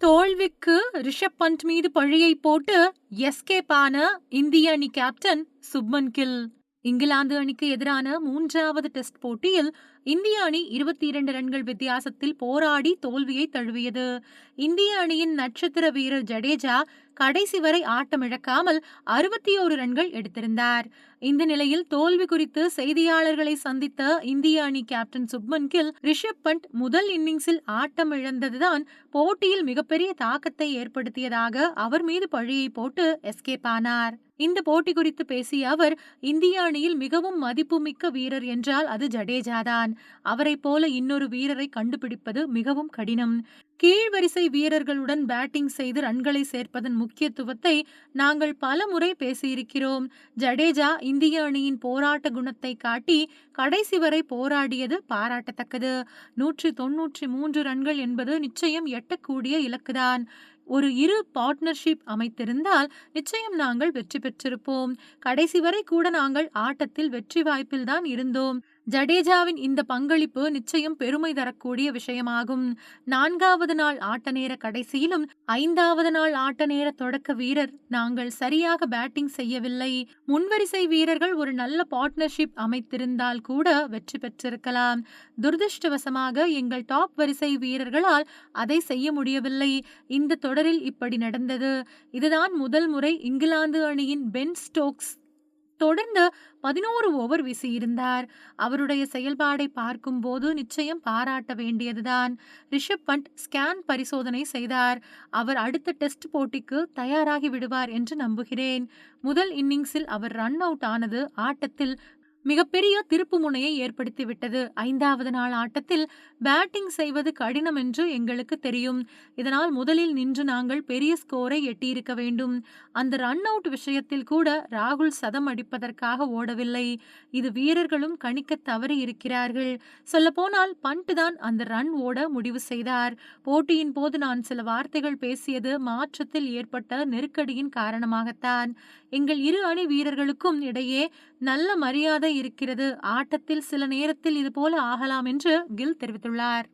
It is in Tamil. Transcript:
தோல்விக்கு ரிஷப் பண்ட் மீது பழியை போட்டு எஸ்கேப் ஆன இந்திய அணி கேப்டன் சுப்மன் கில். இங்கிலாந்து அணிக்கு எதிரான 3வது டெஸ்ட் போட்டியில் இந்திய அணி 22 ரன்கள் வித்தியாசத்தில் போராடி தோல்வியை தழுவியது. இந்திய அணியின் நட்சத்திர வீரர் ஜடேஜா கடைசி வரை ஆட்டமிழக்காமல் 61 ரன்கள் எடுத்திருந்தார். இந்த நிலையில் தோல்வி குறித்து செய்தியாளர்களை சந்தித்த இந்திய அணி கேப்டன் சுப்மன் கில், ரிஷப் பண்ட் முதல் இன்னிங்ஸில் ஆட்டமிழந்ததுதான் போட்டியில் மிகப்பெரிய தாக்கத்தை ஏற்படுத்தியதாக அவர் மீது பழியை போட்டு எஸ்கேப் ஆனார். இந்த போட்டி குறித்து பேசிய அவர், இந்திய அணியில் மிகவும் மதிப்புமிக்க வீரர் என்றால் அது ஜடேஜாதான். அவரைப் போல இன்னொரு வீரரை கண்டுபிடிப்பது மிகவும் கடினம். கீழ்வரிசை வீரர்களுடன் பேட்டிங் செய்து ரன்களை சேர்ப்பதன் முக்கியத்துவத்தை நாங்கள் பல முறை பேசியிருக்கிறோம். ஜடேஜா இந்திய அணியின் போராட்ட குணத்தை காட்டி கடைசி வரை போராடியது பாராட்டத்தக்கது. 193 ரன்கள் என்பது நிச்சயம் எட்டக்கூடிய இலக்குதான். ஒரு இரு பார்ட்னர்ஷிப் அமைத்திருந்தால் நிச்சயம் நாங்கள் வெற்றி பெற்றிருப்போம். கடைசி வரை கூட நாங்கள் ஆட்டத்தில் வெற்றி வாய்ப்பில் தான் இருந்தோம். ஜடேஜாவின் இந்த பங்களிப்பு நிச்சயம் பெருமை தரக்கூடிய விஷயமாகும். 4வது நாள் ஆட்ட நேர கடைசியிலும் 5வது நாள் ஆட்ட நேர தொடக்க வீரர் நாங்கள் சரியாக பேட்டிங் செய்யவில்லை. முன்வரிசை வீரர்கள் ஒரு நல்ல பார்ட்னர்ஷிப் அமைத்திருந்தால் கூட வெற்றி பெற்றிருக்கலாம். துரதிருஷ்டவசமாக எங்கள் டாப் வரிசை வீரர்களால் அதை செய்ய முடியவில்லை. இந்த தொடரில் இப்படி நடந்தது. இதுதான் முதல் முறை இங்கிலாந்து அணியின் பென் ஸ்டோக்ஸ் தொடர்ந்து 11 ஓவர் வீசியிருந்தார். அவருடைய செயல்பாடை பார்க்கும் போது நிச்சயம் பாராட்ட வேண்டியதுதான். ரிஷப் பண்ட் ஸ்கேன் பரிசோதனை செய்தார். அவர் அடுத்த டெஸ்ட் போட்டிக்கு தயாராகி விடுவார் என்று நம்புகிறேன். முதல் இன்னிங்ஸில் அவர் ரன் அவுட் ஆனது ஆட்டத்தில் மிகப்பெரிய திருப்பு முனையை ஏற்படுத்திவிட்டது. 5வது நாள் ஆட்டத்தில் பேட்டிங் செய்வது கடினம் என்று எங்களுக்கு தெரியும். இதனால் முதலில் நின்று நாங்கள் பெரிய ஸ்கோரை எட்டியிருக்க வேண்டும். அந்த ரன் அவுட் விஷயத்தில் கூட ராகுல் சதம் அடிப்பதற்காக ஓடவில்லை. இது வீரர்களும் கணிக்க தவறி இருக்கிறார்கள். சொல்லப்போனால் பண்ட் தான் அந்த ரன் ஓட முடிவு செய்தார். போட்டியின் போது நான் சில வார்த்தைகள் பேசியது மாற்றத்தில் ஏற்பட்ட நெருக்கடியின் காரணமாகத்தான். எங்கள் இரு அணி வீரர்களுக்கும் இடையே நல்ல மரியாதை இருக்கிறது. ஆட்டத்தில் சில நேரத்தில் இதுபோல ஆகலாம் என்று கில் தெரிவித்துள்ளார்.